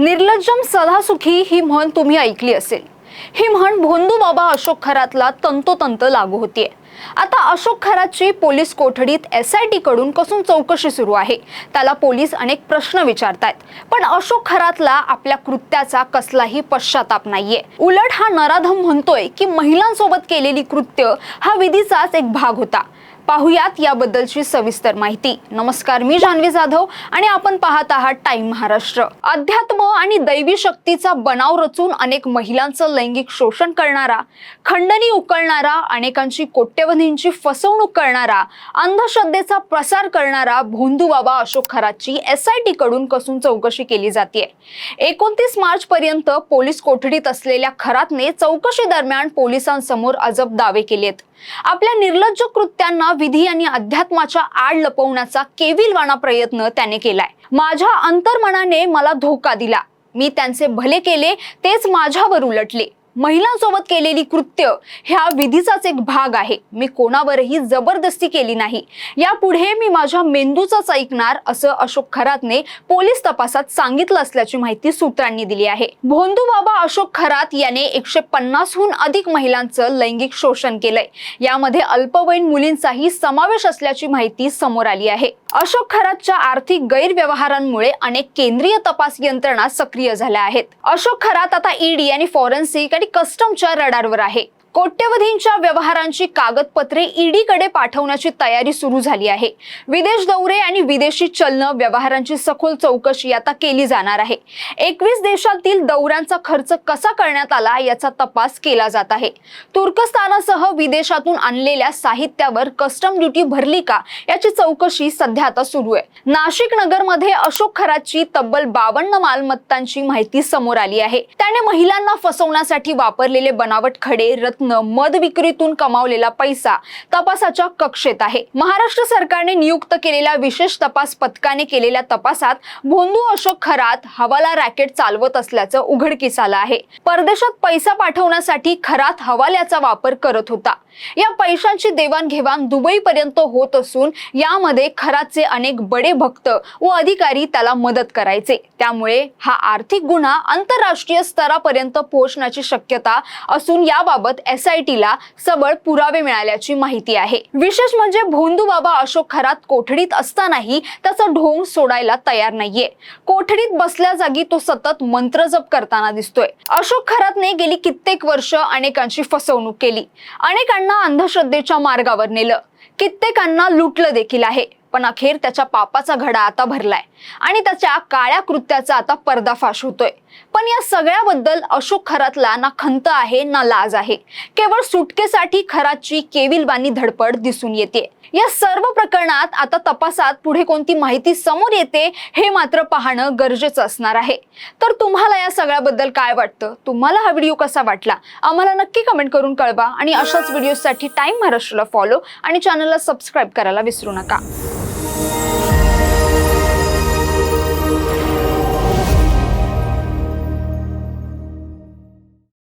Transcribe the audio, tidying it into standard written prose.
निर्लज्जम सदासुखी ही म्हण तुम्ही ऐकली असेल। ही म्हण भोंदू बाबा अशोक खरातला तंतोतंत लागू होतीये। आता अशोक खरातची पोलीस कोठडीत SIT कडून कसून चौकशी सुरू आहे। त्याला पोलीस अनेक प्रश्न विचारतायत, पण अशोक खरातला आपल्या कृत्याचा कसलाही पश्चाताप नाहीये। उलट हा नराधम म्हणतोय की महिलांसोबत केलेली कृत्य हा विधीचाच एक भाग होता। पाहुयात याबद्दलची सविस्तर माहिती। नमस्कार, मी जान्हवी जाधव आणि आपण पाहत आहात टाइम महाराष्ट्र। अध्यात्म आणि दैवी शक्तीचा बनाव रचून अनेक महिलांचं लैंगिक शोषण करणारा, खंडणी उकळणारा, अनेकांची कोट्यवधींची फसवणूक करणारा, अंधश्रद्धेचा प्रसार करणारा भोंदू बाबा अशोक खरातची SIT कडून कसून चौकशी केली जाते। 29 मार्च पर्यंत पोलीस कोठडीत असलेल्या खरातने चौकशी दरम्यान पोलिसांसमोर अजब दावे केलेत। आपल्या निर्लज्ज कृत्यांना विधी आणि अध्यात्माच्या आड लपवण्याचा केविलवाणा प्रयत्न त्याने केलाय। माझ्या अंतर्मनाने मला धोका दिला, मी त्यांचे भले केले, तेच माझ्यावर उलटले। महिलांसोबत केलेली कृत्य ह्या विधीचाच एक भाग आहे। मी कोणावरही जबरदस्ती केली नाही, यापुढे मी माझ्या मेंदूचाच ऐकणार, असं अशोक खरातने पोलीस तपासात सांगितलं असल्याची माहिती सूत्रांनी दिली आहे। भोंदू बाबा अशोक खरात याने 150हून अधिक महिलांचं लैंगिक शोषण केलंय। यामध्ये अल्पवयीन मुलींचाही समावेश असल्याची माहिती समोर आली आहे। अशोक खरातच्या आर्थिक गैरव्यवहारांमुळे अनेक केंद्रीय तपास यंत्रणा सक्रिय झाल्या आहेत। अशोक खरात आता ED आणि फॉरेन्सिक आणि कस्टमच्या रडारवर आहे। कोट्यवधींच्या व्यवहारांची कागदपत्रे ED कडे पाठवण्याची तयारी सुरू झाली आहे। विदेश दौरे आणि विदेशी चलन व्यवहारांची सखोल चौकशी आता केली जाणार आहे। 21 देशातील दौऱ्यांचा खर्च कसा करण्यात आला याचा तपास केला जात आहे। तुर्कस्तानासह विदेशातून आणलेल्या साहित्यावर कस्टम ड्युटी भरली का याची चौकशी सध्या आता सुरू आहे। नाशिक नगरमध्ये अशोक खरातची तब्बल 52 मालमत्तांची माहिती समोर आली आहे। त्याने महिलांना फसवण्यासाठी वापरलेले बनावट खडे, मद विक्रीतून कमावलेला पैसा तपासाच्या कक्षेत आहे। महाराष्ट्र सरकारने नियुक्त केलेल्या विशेष तपास पथकाने केलेल्या तपासात भोंदू अशोक खरात हवाला रॅकेट चालवत असल्याचं उघडकीस आलं आहे। परदेशात पैसा पाठवण्यासाठी खरात हवाल्याचा वापर करत होता। या पैशांची देवाणघेवाण दुबईपर्यंत होत असून यामध्ये खरातचे अनेक बडे भक्त व अधिकारी त्याला मदत करायचे। त्यामुळे हा आर्थिक गुन्हा आंतरराष्ट्रीय स्तरापर्यंत पोहोचण्याची शक्यता असून याबाबत SIT ला सबळ पुरावे मिळाल्याची माहिती आहे। विशेष म्हणजे भोंदू बाबा अशोक खरात कोठडीत असतानाही त्याचा ढोंग सोडायला तयार नाहीये। कोठडीत बसल्या जागी तो सतत मंत्रजप करताना दिसतोय। अशोक खरातने गेली कित्येक वर्ष अनेकांची फसवणूक केली, अनेकांना अंधश्रद्धेच्या मार्गावर नेलं, कित्येकांना लुटलं देखील आहे। पण अखेर त्याच्या पापाचा घडा आता भरलाय आणि त्याच्या काळ्या कृत्याचा आता पर्दाफाश होतोय। पण या सगळ्याबद्दल अशोक खरातला ना खंत आहे ना लाज आहे। केवळ सुटकेसाठी खरातची केविलवाणी धडपड दिसून येते। या सर्व प्रकरणात आता तपासात पुढे कोणती माहिती समोर येते हे मात्र पाहणं गरजेचं असणार आहे। तर तुम्हाला या सगळ्याबद्दल काय वाटतं? तुम्हाला हा व्हिडिओ कसा वाटला आम्हाला नक्की कमेंट करून कळवा आणि अशाच व्हिडिओसाठी टाइम महाराष्ट्राला फॉलो आणि चॅनलला सबस्क्राईब करायला विसरू नका।